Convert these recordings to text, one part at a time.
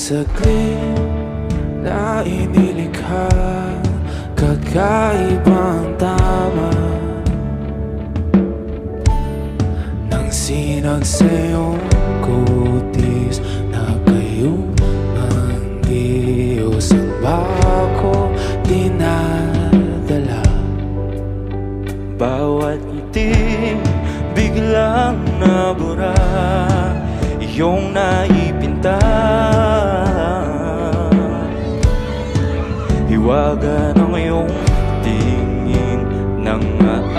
saglit na inilikha, kakaibang tama nang sinag sa'yong kutis na kayong ang Diyos. Ang bako dinadala, bawat itim biglang nabura, iyong naipinta. Hiwaga ng iyong tingin nang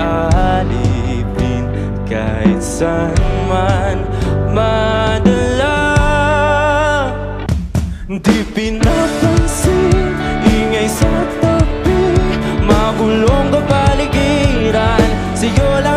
aalipin, kahit saan man madala. Di pinapansin, ingay sa tabi, magulong kapaligiran, sa'yo lang